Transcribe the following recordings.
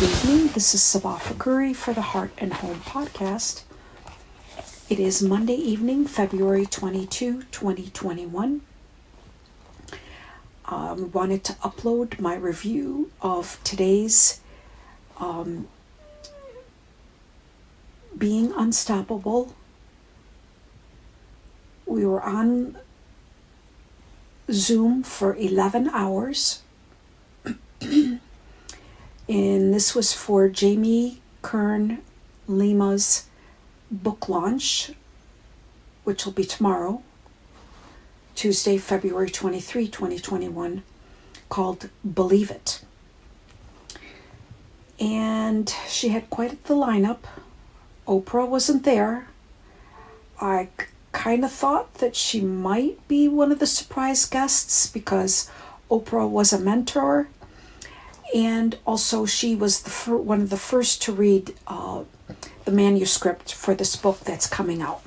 Good evening. This is Sabah Fakhoury for the Heart and Home podcast. It is Monday evening, February 22, 2021. I wanted to upload my review of today's Being Unstoppable. We were on Zoom for 11 hours. And this was for Kern Lima's book launch, which will be tomorrow, Tuesday, February 23, 2021, called BelieveIT. And she had quite the lineup. Oprah wasn't there. I kind of thought that she might be one of the surprise guests because Oprah was a mentor. And also she was one of the first to read the manuscript for this book that's coming out.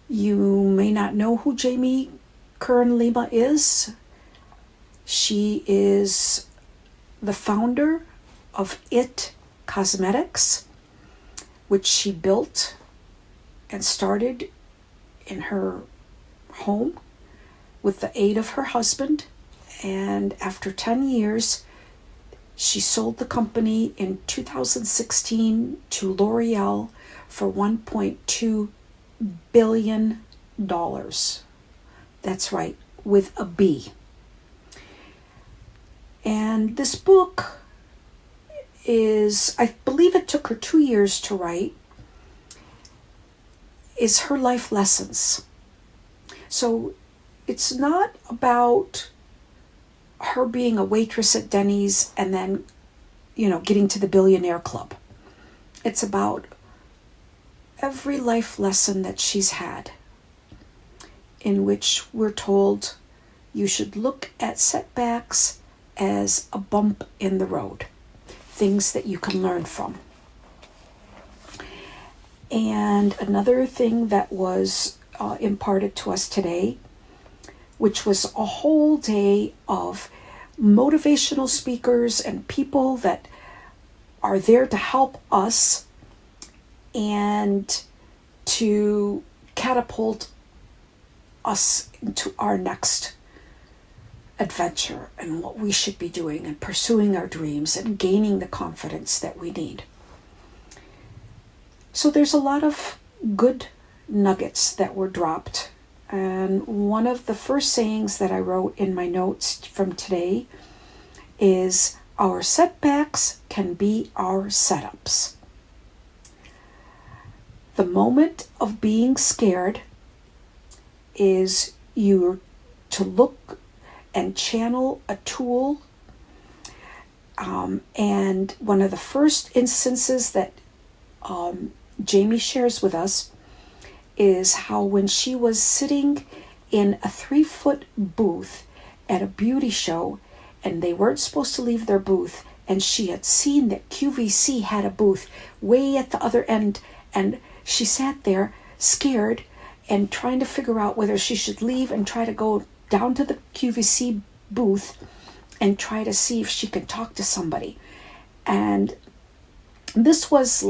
You may not know who Kern Lima is. She is the founder of IT Cosmetics, which she built and started in her home with the aid of her husband. And after 10 years, she sold the company in 2016 to L'Oreal for $1.2 billion. That's right, with a B. And this book is, I believe it took her 2 years to write, is her life lessons. So it's not about her being a waitress at Denny's and then, getting to the billionaire club. It's about every life lesson that she's had, in which we're told you should look at setbacks as a bump in the road, things that you can learn from. And another thing that was imparted to us today, which was a whole day of motivational speakers and people that are there to help us and to catapult us into our next adventure and what we should be doing and pursuing our dreams and gaining the confidence that we need. So there's a lot of good nuggets that were dropped. And one of the first sayings that I wrote in my notes from today is, our setbacks can be our setups. The moment of being scared is you to look and channel a tool. And one of the first instances that Jamie shares with us is how when she was sitting in a 3-foot booth at a beauty show and they weren't supposed to leave their booth, and she had seen that QVC had a booth way at the other end, and she sat there scared and trying to figure out whether she should leave and try to go down to the QVC booth and try to see if she could talk to somebody. And this was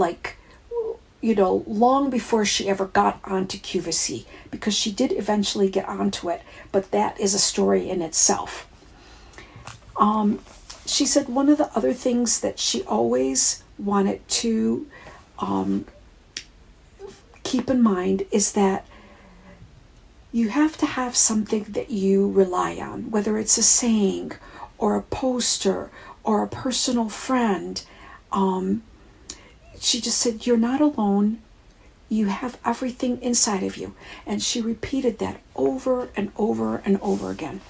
long before she ever got onto QVC, because she did eventually get onto it, but that is a story in itself. She said one of the other things that she always wanted to keep in mind is that you have to have something that you rely on, whether it's a saying or a poster or a personal friend. She just said, you're not alone. You have everything inside of you. And she repeated that over and over and over again.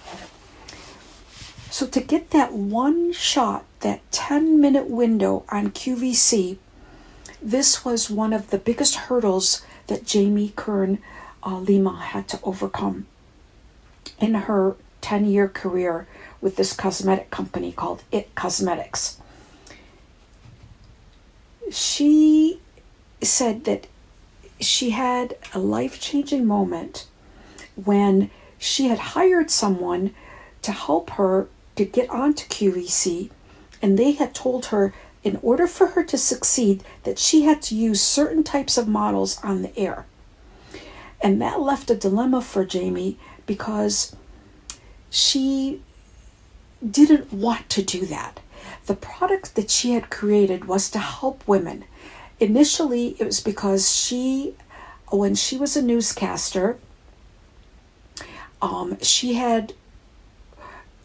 So to get that one shot, that 10-minute window on QVC, this was one of the biggest hurdles that Kern Lima had to overcome in her 10-year career with this cosmetic company called IT Cosmetics. She said that she had a life-changing moment when she had hired someone to help her to get onto QVC And they had told her in order for her to succeed that she had to use certain types of models on the air. And that left a dilemma for Jamie because she didn't want to do that. The product that she had created was to help women. Initially, it was because when she was a newscaster, she had,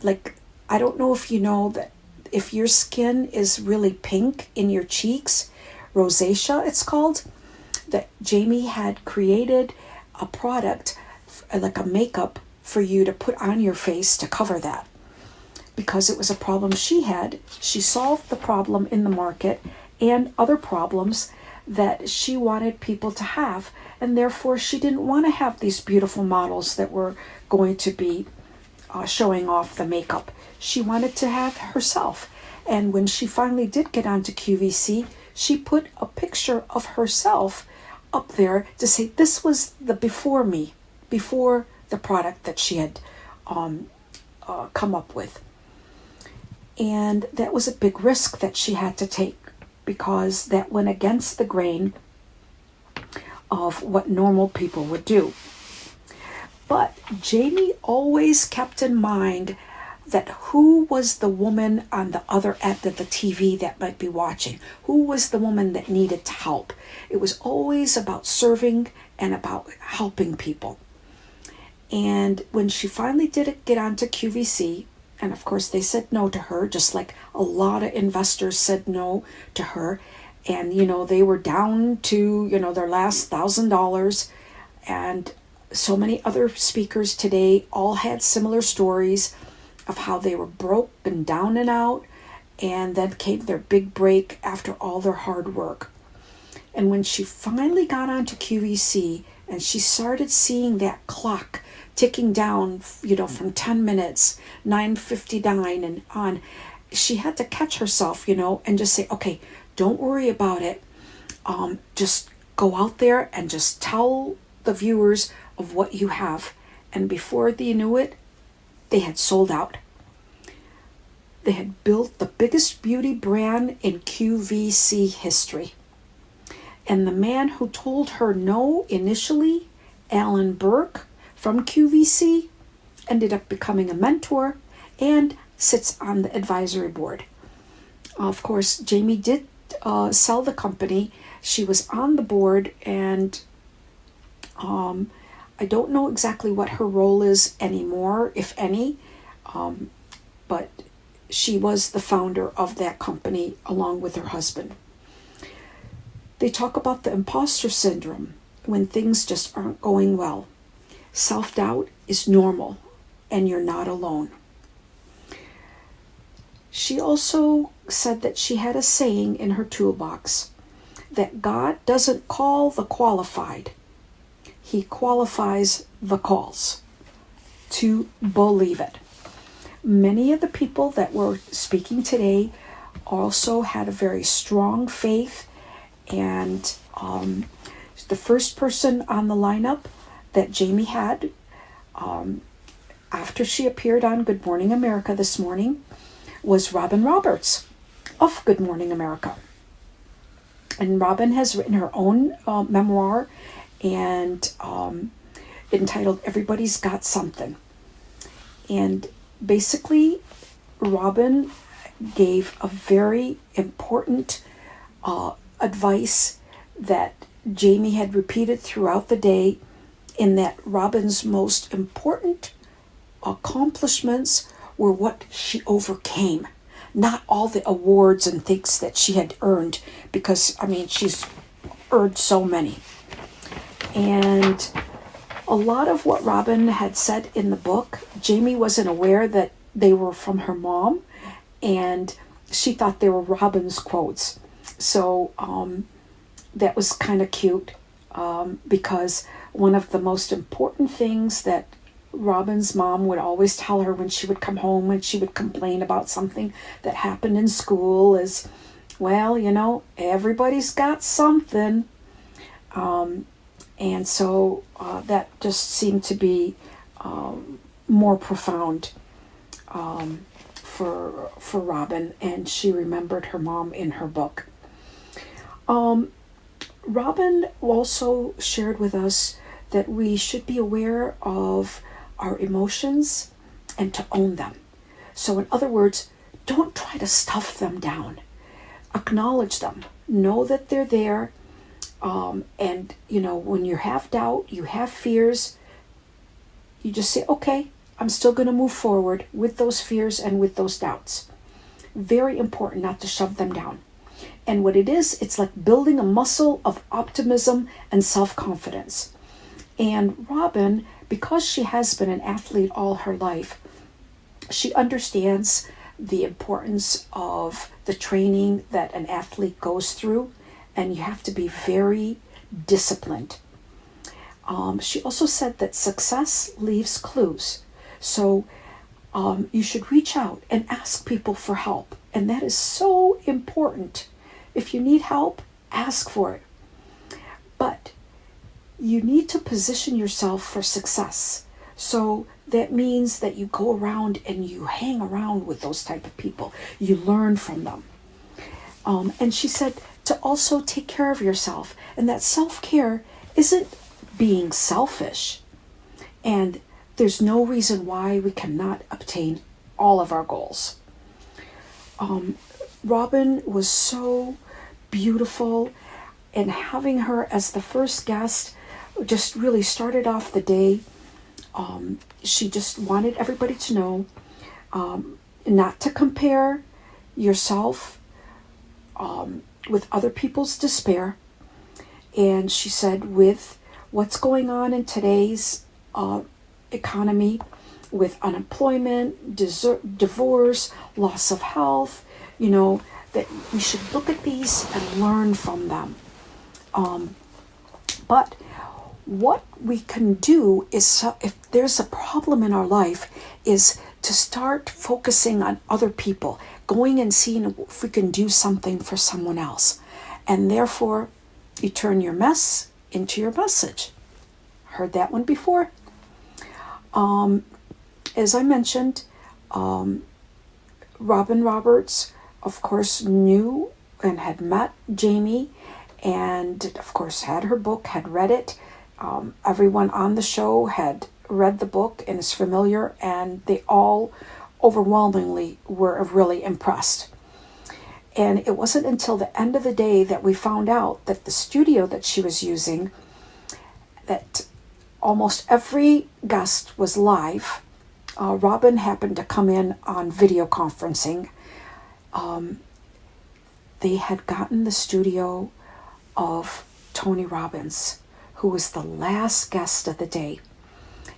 like, I don't know if you know that if your skin is really pink in your cheeks, rosacea it's called, that Jamie had created a product, like a makeup for you to put on your face to cover that. Because it was a problem she had, she solved the problem in the market and other problems that she wanted people to have. And therefore, she didn't want to have these beautiful models that were going to be showing off the makeup. She wanted to have herself. And when she finally did get onto QVC, she put a picture of herself up there to say this was the before me, before the product that she had come up with. And that was a big risk that she had to take because that went against the grain of what normal people would do. But Jamie always kept in mind that who was the woman on the other end of the TV that might be watching? Who was the woman that needed help? It was always about serving and about helping people. And when she finally did get onto QVC, and of course they said no to her, just like a lot of investors said no to her. And, they were down to, their last $1,000. And so many other speakers today all had similar stories of how they were broke and down and out. And then came their big break after all their hard work. And when she finally got onto QVC and she started seeing that clock ticking down, from 10 minutes, 9:59 and on, she had to catch herself, and just say, okay, don't worry about it. Just go out there and just tell the viewers of what you have. And before they knew it, they had sold out. They had built the biggest beauty brand in QVC history. And the man who told her no initially, Alan Burke from QVC, ended up becoming a mentor and sits on the advisory board. Of course, Jamie did sell the company. She was on the board, and I don't know exactly what her role is anymore, if any, but she was the founder of that company along with her husband. They talk about the imposter syndrome when things just aren't going well. Self-doubt is normal, and you're not alone. She also said that she had a saying in her toolbox that God doesn't call the qualified. He qualifies the calls to believe it. Many of the people that were speaking today also had a very strong faith, and the first person on the lineup that Jamie had after she appeared on Good Morning America this morning was Robin Roberts of Good Morning America. And Robin has written her own memoir and entitled Everybody's Got Something. And basically, Robin gave a very important advice that Jamie had repeated throughout the day, in that Robin's most important accomplishments were what she overcame, not all the awards and things that she had earned, because, she's earned so many. And a lot of what Robin had said in the book, Jamie wasn't aware that they were from her mom, and she thought they were Robin's quotes. So that was kind of cute, because one of the most important things that Robin's mom would always tell her when she would come home and she would complain about something that happened in school is, well, everybody's got something. And so that just seemed to be more profound for Robin, and she remembered her mom in her book. Robin also shared with us that we should be aware of our emotions and to own them. So in other words, don't try to stuff them down. Acknowledge them. Know that they're there. And, when you have doubt, you have fears, you just say, okay, I'm still going to move forward with those fears and with those doubts. Very important not to shove them down. And what it is, it's like building a muscle of optimism and self-confidence. And Robin, because she has been an athlete all her life, she understands the importance of the training that an athlete goes through, and you have to be very disciplined. She also said that success leaves clues. So you should reach out and ask people for help. And that is so important. If you need help, ask for it. But you need to position yourself for success. So that means that you go around and you hang around with those type of people. You learn from them. And she said to also take care of yourself. And that self-care isn't being selfish. And there's no reason why we cannot obtain all of our goals. Robin was so beautiful, and having her as the first guest just really started off the day. She just wanted everybody to know not to compare yourself with other people's despair. And she said, with what's going on in today's economy, with unemployment, divorce, loss of health, that we should look at these and learn from them. But what we can do is, if there's a problem in our life, is to start focusing on other people, going and seeing if we can do something for someone else. And therefore, you turn your mess into your message. Heard that one before? As I mentioned, Robin Roberts, of course, knew and had met Jamie, and of course had her book, had read it. Everyone on the show had read the book and is familiar, and they all overwhelmingly were really impressed. And it wasn't until the end of the day that we found out that the studio that she was using, that almost every guest was live. Robin happened to come in on video conferencing. They had gotten the studio of Tony Robbins, who was the last guest of the day.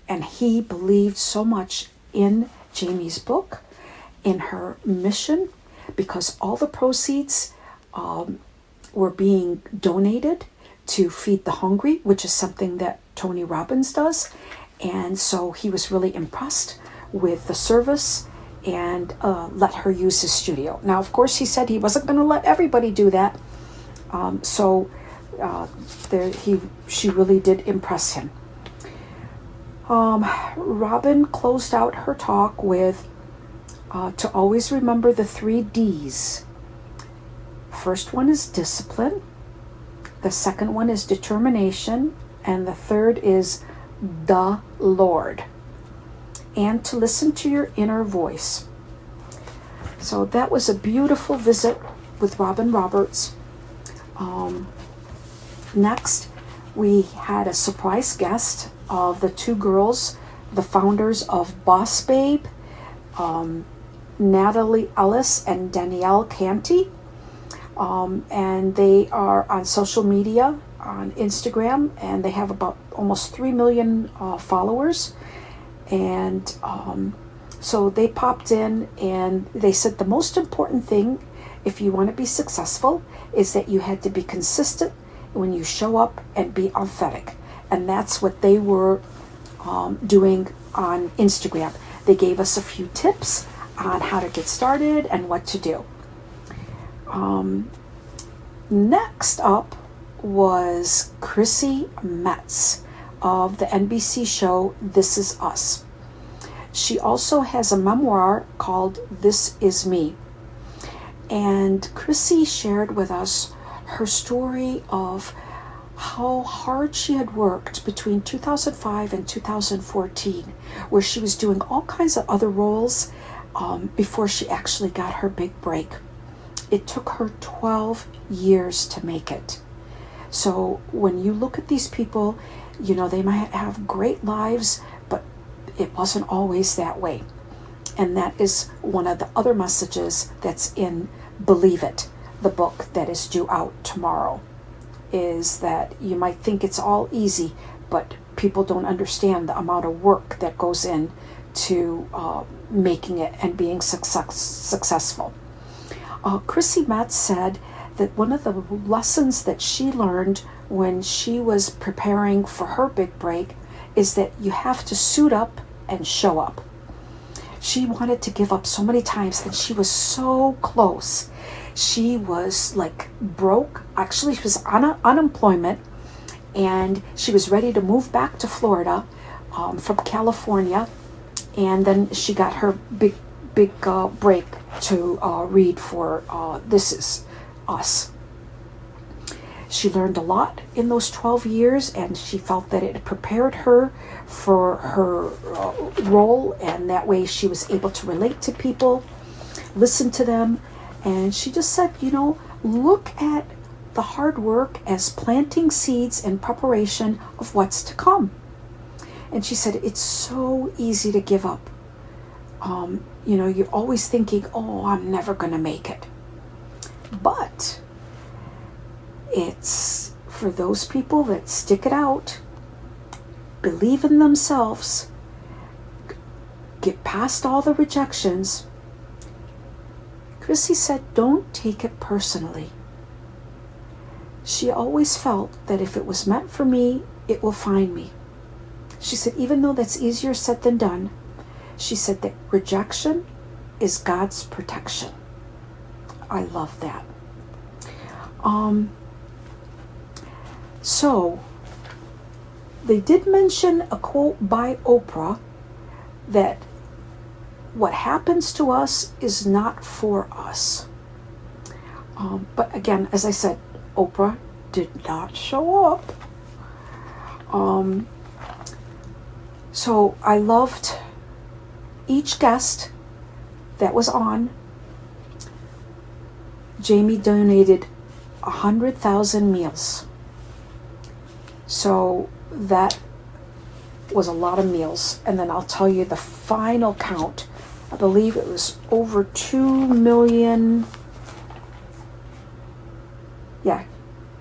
And he believed so much in Jamie's book, in her mission, because all the proceeds were being donated to feed the hungry, which is something that Tony Robbins does. And so he was really impressed with the service and let her use his studio. Now, of course, he said he wasn't going to let everybody do that. She really did impress him. Robin closed out her talk with to always remember the 3 Ds. First one is discipline. The second one is determination. And the third is the Lord. And to listen to your inner voice. So that was a beautiful visit with Robin Roberts. Next, we had a surprise guest of the 2 girls, the founders of Boss Babe, Natalie Ellis and Danielle Canty. And they are on social media, on Instagram, and they have about almost 3 million followers. And so they popped in and they said the most important thing, if you want to be successful, is that you had to be consistent when you show up and be authentic. And that's what they were doing on Instagram. They gave us a few tips on how to get started and what to do. Next up was Chrissy Metz of the NBC show This Is Us. She also has a memoir called This Is Me. And Chrissy shared with us her story of how hard she had worked between 2005 and 2014, where she was doing all kinds of other roles before she actually got her big break. It took her 12 years to make it. So when you look at these people, you know, they might have great lives, but it wasn't always that way. And that is one of the other messages that's in Believe It, the book that is due out tomorrow, is that you might think it's all easy, but people don't understand the amount of work that goes in to making it and being successful. Chrissy Metz said that one of the lessons that she learned when she was preparing for her big break is that you have to suit up and show up. She wanted to give up so many times, and she was so close. She was like broke. Actually, she was on unemployment, and she was ready to move back to Florida from California. And then she got her big break to read for This Is Us. She learned a lot in those 12 years, and she felt that it prepared her for her role, and that way she was able to relate to people, listen to them. And she just said, you know, look at the hard work as planting seeds in preparation of what's to come. And she said, it's so easy to give up. You know, you're always thinking, oh, I'm never going to make it. But it's for those people that stick it out, believe in themselves, get past all the rejections. Chrissy said, don't take it personally. She always felt that if it was meant for me, it will find me. She said, even though that's easier said than done, she said that rejection is God's protection. I love that. So, they did mention a quote by Oprah that what happens to us is not for us. But again, as I said, Oprah did not show up. So I loved each guest that was on. Jamie donated 100,000 meals. So that was a lot of meals. And then I'll tell you the final count. I believe it was over 2 million. Yeah,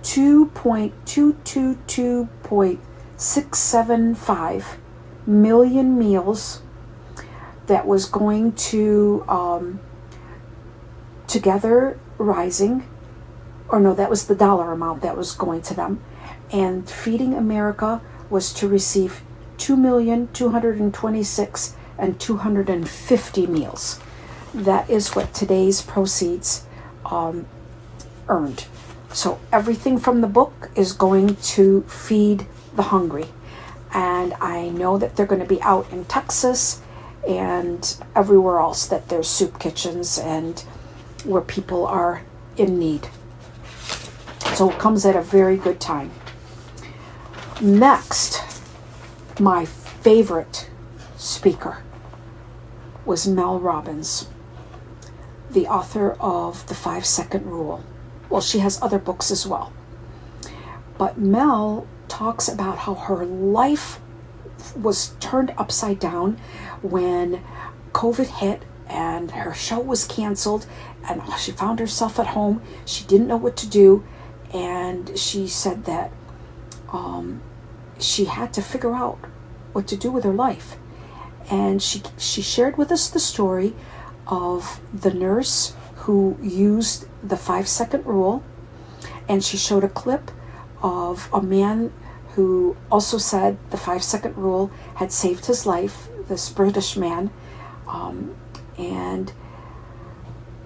2.222.675 million meals that was going to Together Rising, or no, that was the dollar amount that was going to them. And Feeding America was to receive 2,226,250 meals. That is what today's proceeds earned. So everything from the book is going to feed the hungry. And I know that they're going to be out in Texas and everywhere else that there's soup kitchens and where people are in need. So it comes at a very good time. Next, my favorite speaker was Mel Robbins, the author of The 5-Second Rule. Well, she has other books as well. But Mel talks about how her life was turned upside down when COVID hit and her show was canceled and she found herself at home. She didn't know what to do, and she said that she had to figure out what to do with her life. And she shared with us the story of the nurse who used the 5-second rule, and she showed a clip of a man who also said the 5-second rule had saved his life, this British man. And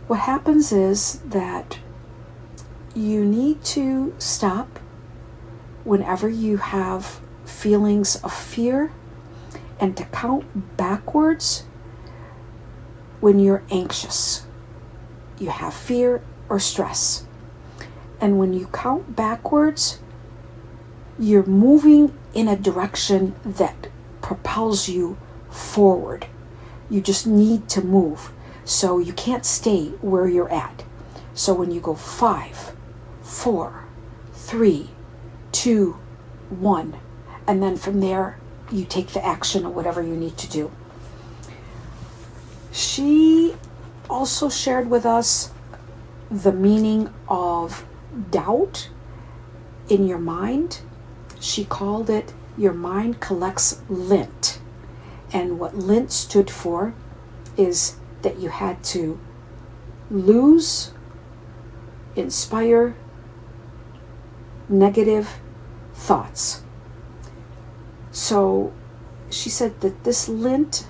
what happens is that you need to stop whenever you have feelings of fear and to count backwards when you're anxious, you have fear or stress. And when you count backwards, you're moving in a direction that propels you forward. You just need to move. So you can't stay where you're at. So when you go 5, 4, 3, 2, 1, and then from there you take the action or whatever you need to do. She also shared with us the meaning of doubt in your mind. She called it your mind collects lint. And what lint stood for is that you had to lose, inspire negative thoughts. So she said that this lint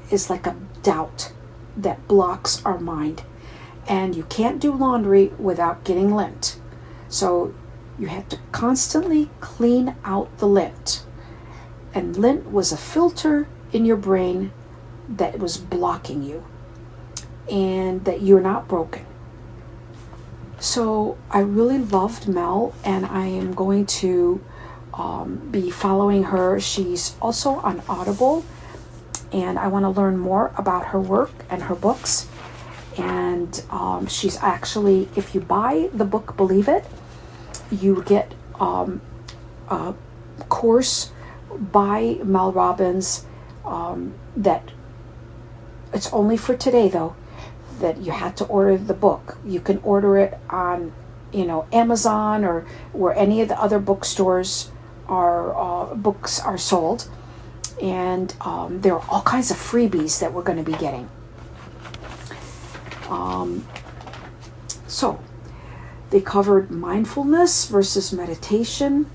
is like a doubt that blocks our mind. And you can't do laundry without getting lint. So you have to constantly clean out the lint. And lint was a filter in your brain that was blocking you and that you're not broken. So I really loved Mel, and I am going to be following her. She's also on Audible, and I want to learn more about her work and her books. And she's actually, if you buy the book Believe It, you get a course by Mel Robbins that it's only for today though, that you had to order the book. You can order it on Amazon or where any of the other bookstores are books are sold, and there are all kinds of freebies that we're going to be getting. So they covered mindfulness versus meditation,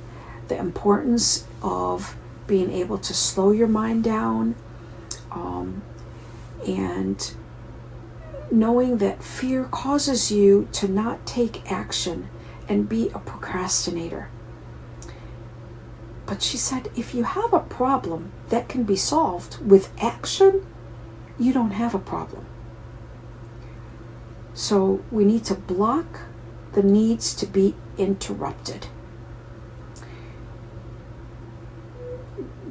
the importance of being able to slow your mind down, and knowing that fear causes you to not take action and be a procrastinator. But she said, if you have a problem that can be solved with action, you don't have a problem. So we need to block the needs to be interrupted.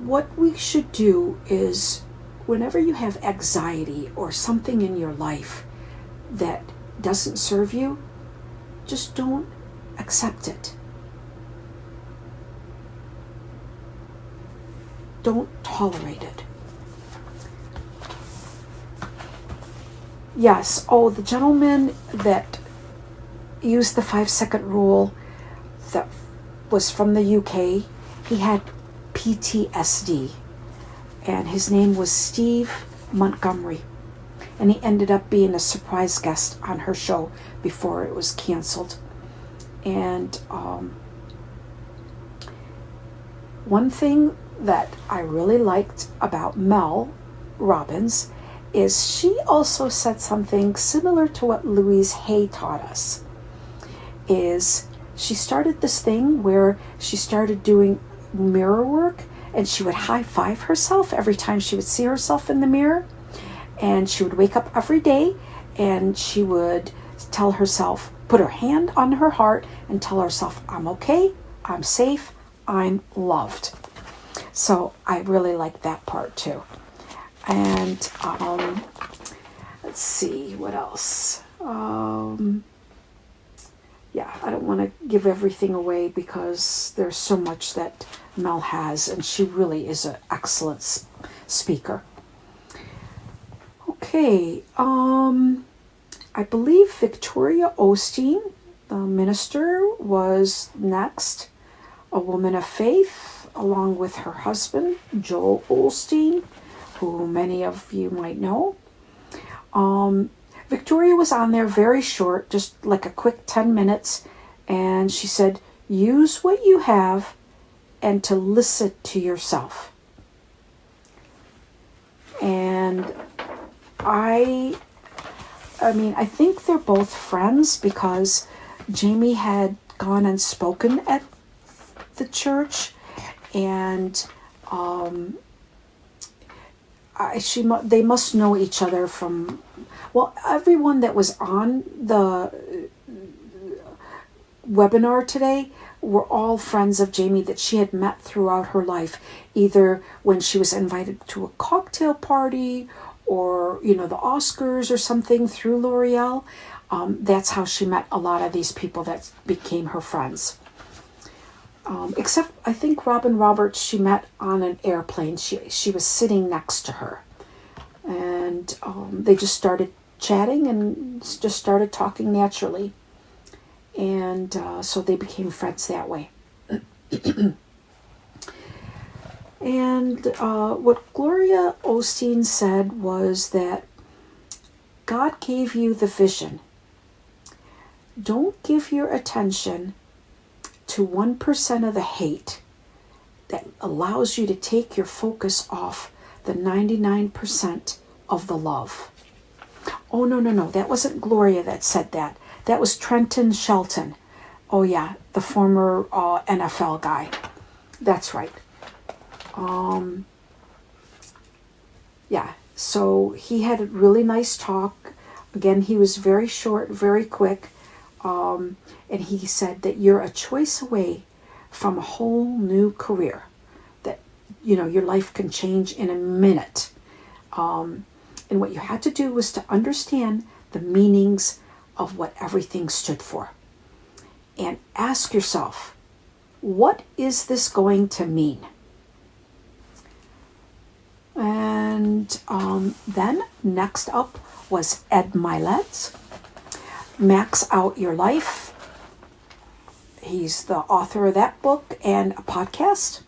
What we should do is, whenever you have anxiety or something in your life that doesn't serve you, just don't accept it. Don't tolerate it. Yes, the gentleman that used the 5-second rule that was from the UK, he had PTSD, and his name was Steve Montgomery, and he ended up being a surprise guest on her show before it was canceled. And one thing that I really liked about Mel Robbins is she also said something similar to what Louise Hay taught us. Is she started this thing where she started doing mirror work, and she would high five herself every time she would see herself in the mirror, and she would wake up every day and she would tell herself, put her hand on her heart and tell herself, I'm okay, I'm safe, I'm loved. So I really like that part too. And let's see what else. Yeah, I don't want to give everything away because there's so much that Mel has, and she really is an excellent speaker. Okay, I believe Victoria Osteen, the minister, was next, a woman of faith, along with her husband, Joel Osteen, who many of you might know. Victoria was on there very short, just like a quick 10 minutes, and she said, use what you have and to listen to yourself. And I think they're both friends, because Jamie had gone and spoken at the church, and they must know each other from, well, everyone that was on the webinar today were all friends of Jamie that she had met throughout her life, either when she was invited to a cocktail party or, the Oscars or something through L'Oreal. That's how she met a lot of these people that became her friends. Except, I think Robin Roberts, she met on an airplane. She was sitting next to her. And they just started chatting and just started talking naturally. And so they became friends that way. And what Gloria Osteen said was that God gave you the vision. Don't give your attention to 1% of the hate that allows you to take your focus off the 99% of the love. Oh, no. That wasn't Gloria that said that. That was Trenton Shelton. Oh, yeah, the former NFL guy. That's right. Yeah, so he had a really nice talk. Again, he was very short, very quick. And he said that you're a choice away from a whole new career. That, your life can change in a minute. And what you had to do was to understand the meanings of what everything stood for. And ask yourself, what is this going to mean? And then next up was Ed Milet's Max Out Your Life. He's the author of that book and a podcast.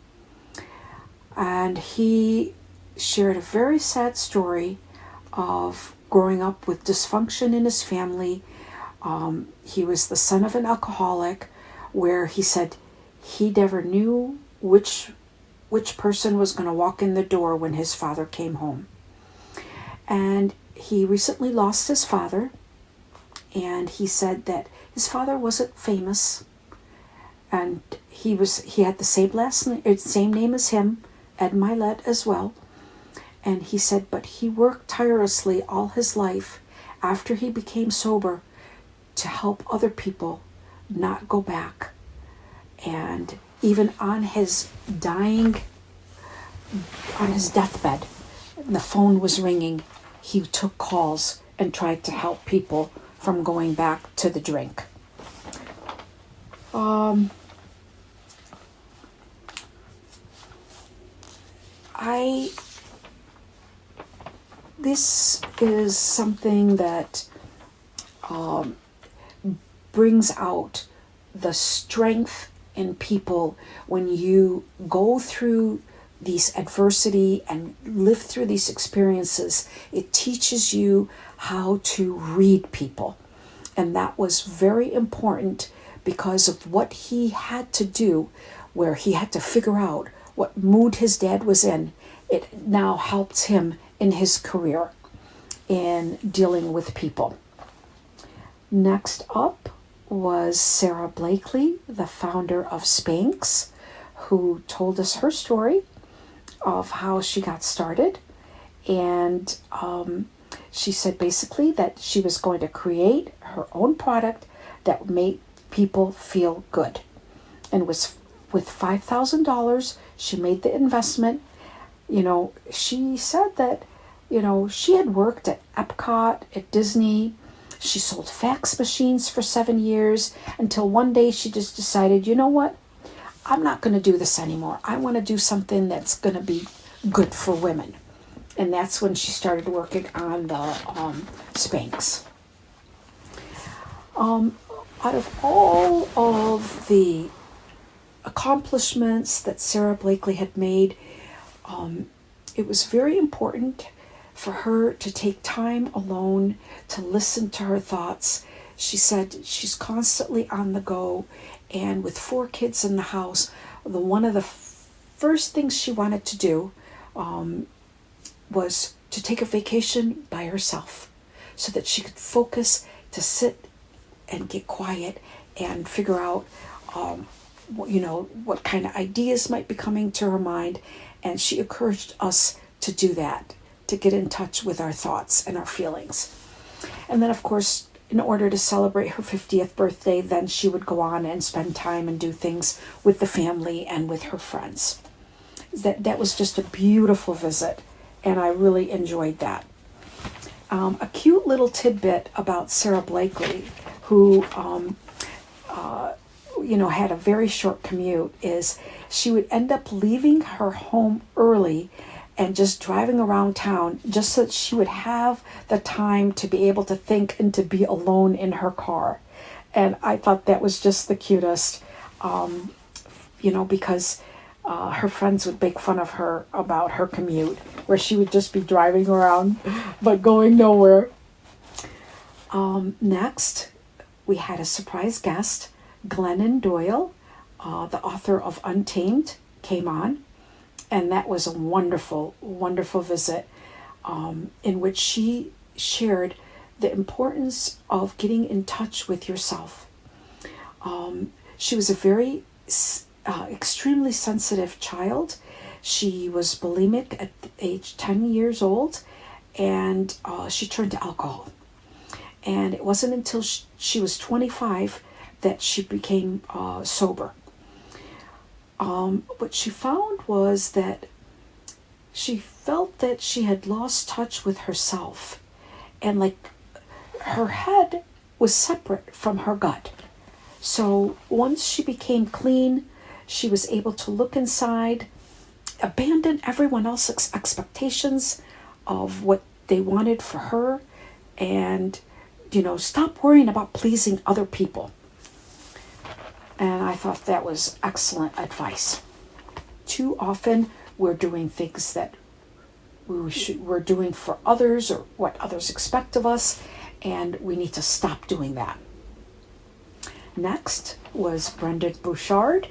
And he shared a very sad story of growing up with dysfunction in his family. He was the son of an alcoholic, where he said he never knew which person was going to walk in the door when his father came home. And he recently lost his father, and he said that his father wasn't famous, and he had the same name as him, Ed Milet as well. And he said, but he worked tirelessly all his life after he became sober to help other people not go back. And even on his deathbed, the phone was ringing, he took calls and tried to help people from going back to the drink. This is something that brings out the strength in people when you go through these adversity and live through these experiences. It teaches you how to read people. And that was very important because of what he had to do, where he had to figure out what mood his dad was in. It now helps him in his career in dealing with people. Next up was Sarah Blakely, the founder of Spanx, who told us her story of how she got started. And she said basically that she was going to create her own product that made people feel good. And was with $5,000, she made the investment. She said that, she had worked at Epcot, at Disney. She sold fax machines for 7 years until one day she just decided, you know what? I'm not going to do this anymore. I want to do something that's going to be good for women. And that's when she started working on the Spanx. Out of all of the accomplishments that Sarah Blakely had made, it was very important for her to take time alone to listen to her thoughts. She said she's constantly on the go, and with 4 kids in the house, one of the first things she wanted to do was to take a vacation by herself so that she could focus, to sit and get quiet and figure out what kind of ideas might be coming to her mind. And she encouraged us to do that, to get in touch with our thoughts and our feelings. And then, of course, in order to celebrate her 50th birthday, then she would go on and spend time and do things with the family and with her friends. That was just a beautiful visit, and I really enjoyed that. A cute little tidbit about Sarah Blakely, who had a very short commute, is she would end up leaving her home early and just driving around town just so that she would have the time to be able to think and to be alone in her car. And I thought that was just the cutest, because her friends would make fun of her about her commute, where she would just be driving around but going nowhere. Next, we had a surprise guest. Glennon Doyle, the author of Untamed, came on, and that was a wonderful, wonderful visit in which she shared the importance of getting in touch with yourself. She was a very extremely sensitive child. She was bulimic at age 10 years old, and she turned to alcohol. And it wasn't until she was 25 that she became sober. What she found was that she felt that she had lost touch with herself, and like her head was separate from her gut. So once she became clean, she was able to look inside, abandon everyone else's expectations of what they wanted for her, and stop worrying about pleasing other people. And I thought that was excellent advice. Too often we're doing things that we're doing for others or what others expect of us, and we need to stop doing that. Next was Brendon Burchard,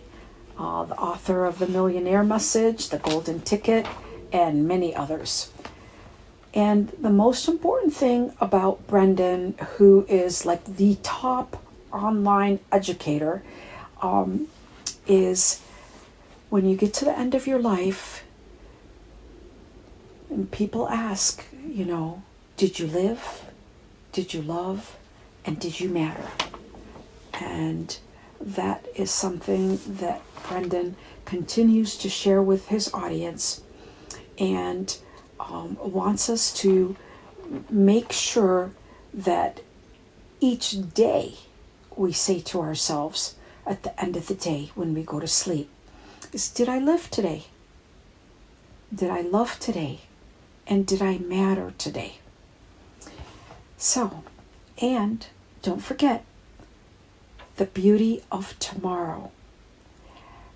the author of The Millionaire Message, The Golden Ticket, and many others. And the most important thing about Brendon, who is like the top online educator, is when you get to the end of your life and people ask, did you live? Did you love? And did you matter? And that is something that Brendon continues to share with his audience, and wants us to make sure that each day we say to ourselves at the end of the day when we go to sleep is, did I live today? Did I love today? And did I matter today? So, and don't forget the beauty of tomorrow.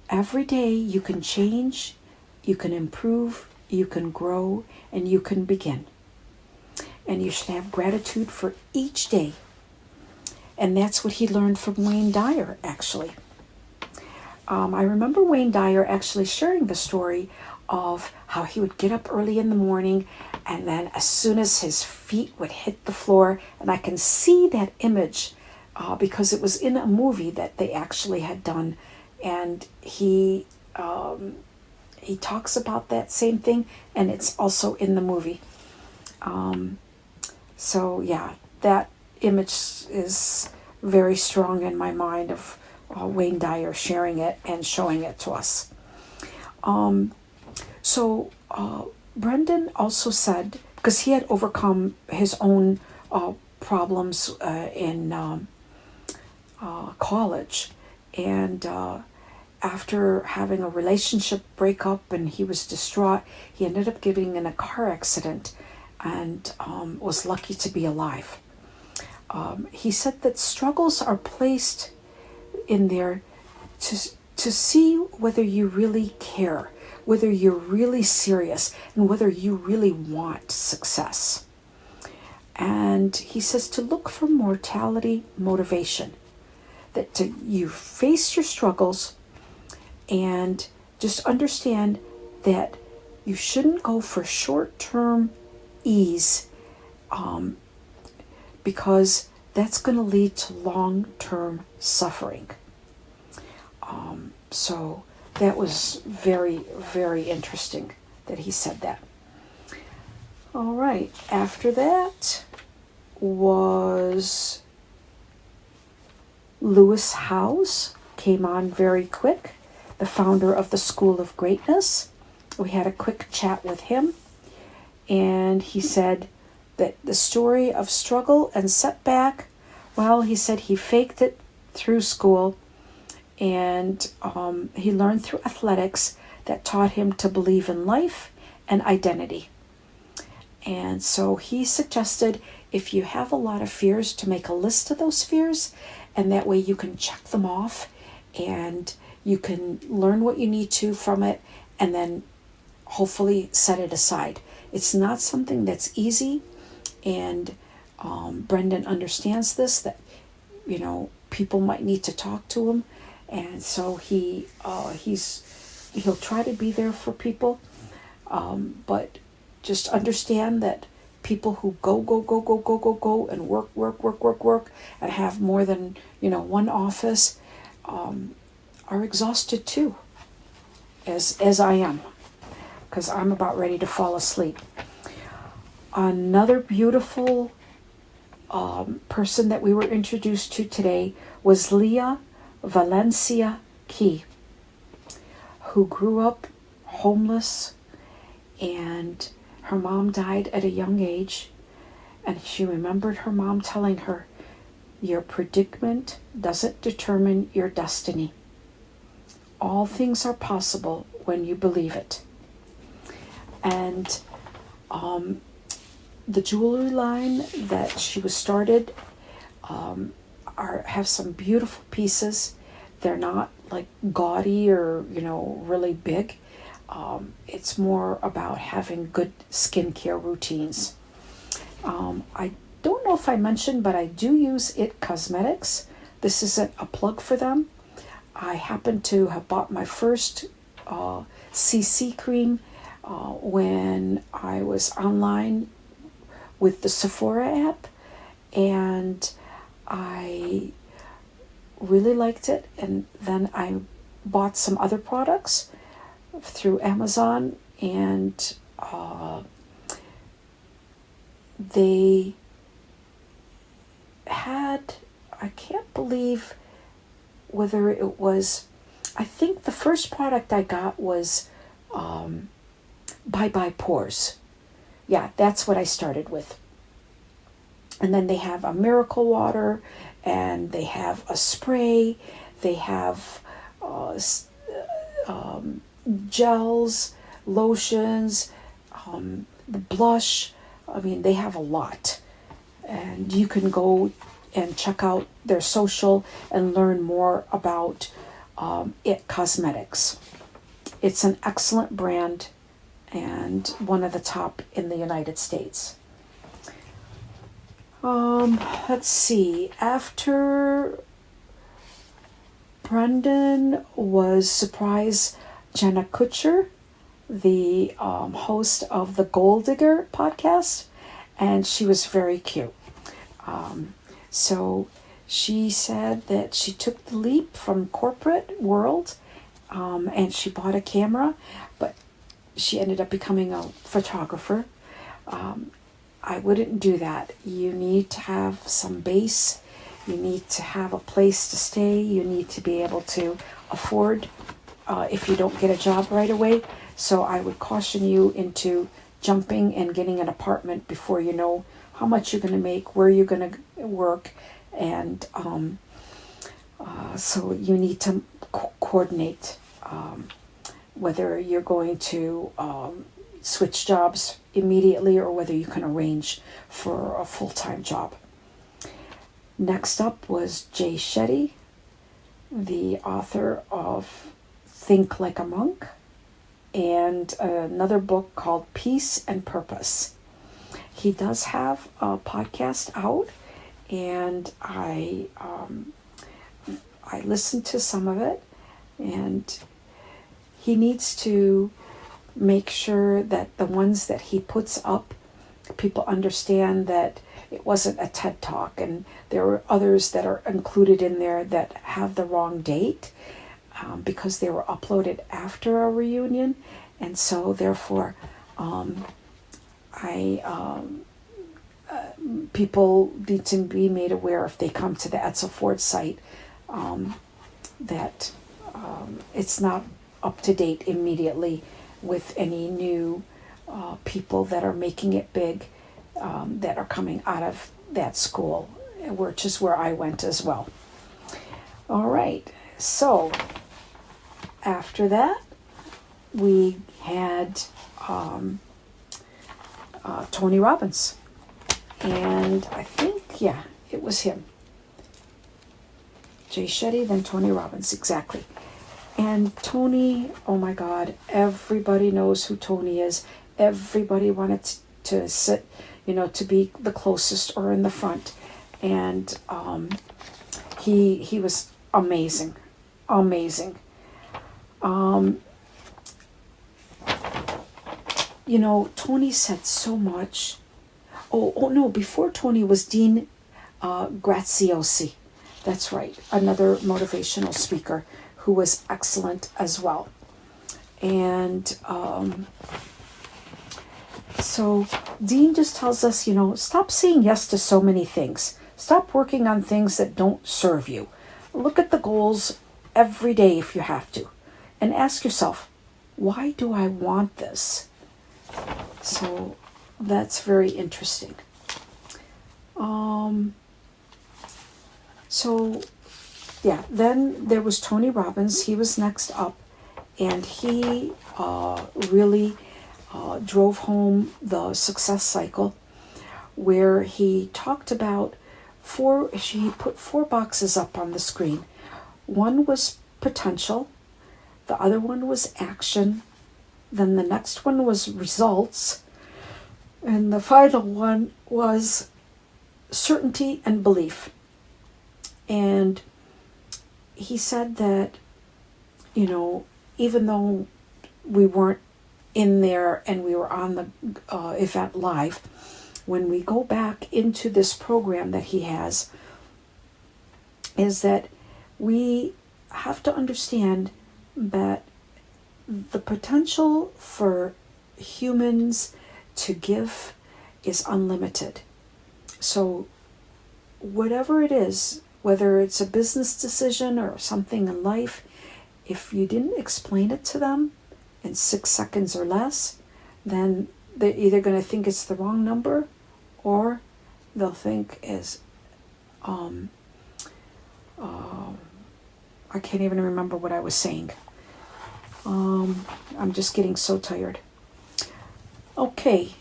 Every day you can change, you can improve, you can grow, and you can begin. And you should have gratitude for each day. And that's what he learned from Wayne Dyer, actually. I remember Wayne Dyer actually sharing the story of how he would get up early in the morning, and then as soon as his feet would hit the floor, and I can see that image because it was in a movie that they actually had done, and he talks about that same thing, and it's also in the movie. So yeah, that image is very strong in my mind of Wayne Dyer sharing it and showing it to us. So Brendon also said, because he had overcome his own problems in college, and after having a relationship breakup and he was distraught, he ended up getting in a car accident and was lucky to be alive. He said that struggles are placed in there to see whether you really care, whether you're really serious, and whether you really want success. And he says to look for mortality motivation, that you face your struggles and just understand that you shouldn't go for short-term ease, because that's going to lead to long-term suffering. So that was very, very interesting that he said that. All right. After that was Lewis Howes, came on very quick, the founder of the School of Greatness. We had a quick chat with him, and he said that the story of struggle and setback, well, he said he faked it through school, and he learned through athletics that taught him to believe in life and identity. And so he suggested, if you have a lot of fears, to make a list of those fears, and that way you can check them off and you can learn what you need to from it, and then hopefully set it aside. It's not something that's easy, and Brendan understands this, that people might need to talk to him, and so he'll try to be there for people, but just understand that people who go and work and have more than one office are exhausted too, as I am, because I'm about ready to fall asleep. Another beautiful person that we were introduced to today was Leah Valencia Key, who grew up homeless, and her mom died at a young age, and she remembered her mom telling her, "Your predicament doesn't determine your destiny. All things are possible when you believe it." And the jewelry line that she was started have some beautiful pieces. They're not like gaudy or really big. It's more about having good skincare routines. I don't know if I mentioned, but I do use IT Cosmetics. This isn't a plug for them. I happen to have bought my first CC cream when I was online with the Sephora app, and I really liked it, and then I bought some other products through Amazon, and they had, I can't believe whether it was, I think the first product I got was Bye Bye Pores. Yeah, that's what I started with. And then they have a miracle water, and they have a spray, they have gels, lotions, the blush. I mean, they have a lot. And you can go and check out their social and learn more about IT Cosmetics. It's an excellent brand and one of the top in the United States. Let's see. After Brendan was surprise Jenna Kutcher, the host of the Gold Digger podcast, and she was very cute. So she said that she took the leap from corporate world, and she bought a camera, but she ended up becoming a photographer. I wouldn't do that. You need to have some base. You need to have a place to stay. You need to be able to afford if you don't get a job right away. So I would caution you into jumping and getting an apartment before you know how much you're going to make, where you're going to work, and so you need to coordinate whether you're going to switch jobs immediately or whether you can arrange for a full-time job. Next up was Jay Shetty, the author of Think Like a Monk, and another book called Peace and Purpose. He does have a podcast out, and I listened to some of it, and he needs to make sure that the ones that he puts up, people understand that it wasn't a TED Talk, and there were others that are included in there that have the wrong date because they were uploaded after a reunion, and so therefore people need to be made aware if they come to the Edsel Ford site that it's not up to date immediately with any new people that are making it big that are coming out of that school, which is where I went as well. All right, so after that, we had Tony Robbins. And I think, yeah, it was him. Jay Shetty, then Tony Robbins, exactly. And Tony, oh my God, everybody knows who Tony is. Everybody wanted to sit, to be the closest or in the front. And he was amazing. Amazing. Tony said so much. Oh no, before Tony was Dean Graziosi. That's right, another motivational speaker who was excellent as well. And so Dean just tells us, stop saying yes to so many things. Stop working on things that don't serve you. Look at the goals every day if you have to. And ask yourself, why do I want this? So that's very interesting. Then there was Tony Robbins. He was next up, and he really drove home the success cycle, where he talked about he put 4 boxes up on the screen. One was potential, the other one was action, then the next one was results, and the final one was certainty and belief. And he said that, even though we weren't in there and we were on the event live, when we go back into this program that he has, is that we have to understand that the potential for humans to give is unlimited. So whatever it is, whether it's a business decision or something in life, if you didn't explain it to them in 6 seconds or less, then they're either going to think it's the wrong number, or they'll think is, I can't even remember what I was saying. I'm just getting so tired. Okay,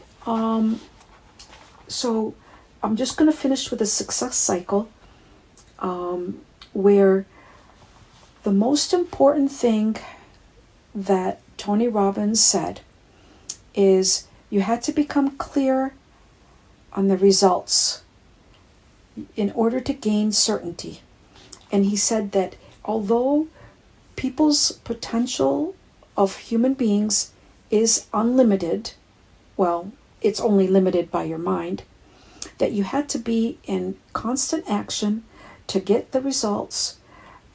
so I'm just going to finish with a success cycle, where the most important thing that Tony Robbins said is you had to become clear on the results in order to gain certainty. And he said that although people's potential of human beings is unlimited, well, it's only limited by your mind, that you had to be in constant action to get the results,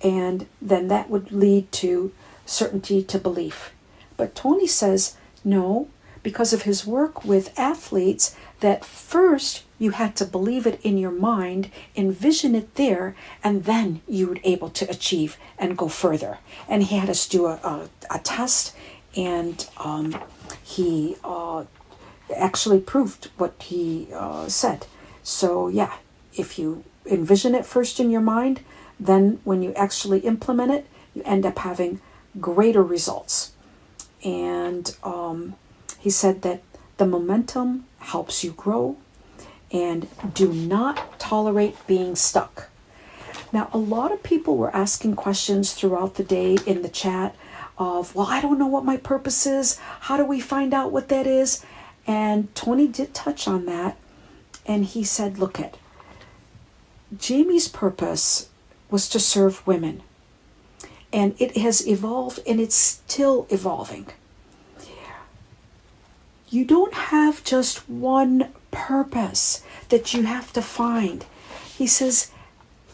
and then that would lead to certainty to belief. But Tony says no, because of his work with athletes, that first you had to believe it in your mind, envision it there, and then you would able to achieve and go further. And he had us do a test, and he actually proved what he said. So yeah, if you envision it first in your mind, then when you actually implement it, you end up having greater results. And he said that the momentum helps you grow, and do not tolerate being stuck. Now, a lot of people were asking questions throughout the day in the chat of, well, I don't know what my purpose is. How do we find out what that is? And Tony did touch on that. And he said, look at, Jamie's purpose was to serve women. And it has evolved, and it's still evolving. You don't have just one purpose that you have to find. He says,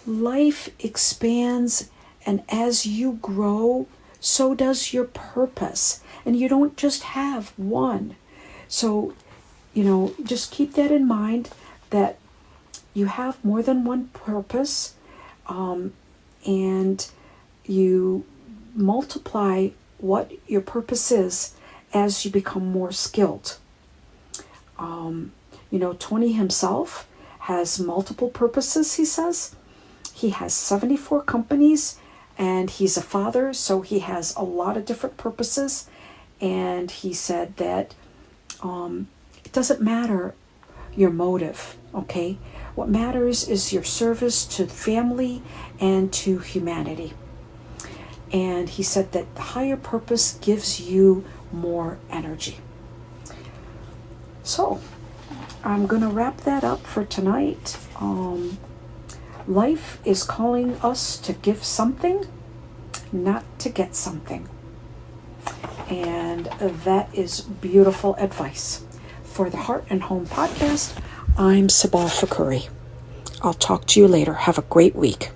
life expands, and as you grow, so does your purpose. And you don't just have one. So just keep that in mind, that you have more than one purpose, and you multiply what your purpose is as you become more skilled. Tony himself has multiple purposes, he says. He has 74 companies, and he's a father, so he has a lot of different purposes. And he said that it doesn't matter your motive, okay? What matters is your service to family and to humanity. And he said that the higher purpose gives you more energy. So, I'm going to wrap that up for tonight. Life is calling us to give something, not to get something. And that is beautiful advice. For the Heart and Home Podcast, I'm Sabah Fakhoury. I'll talk to you later. Have a great week.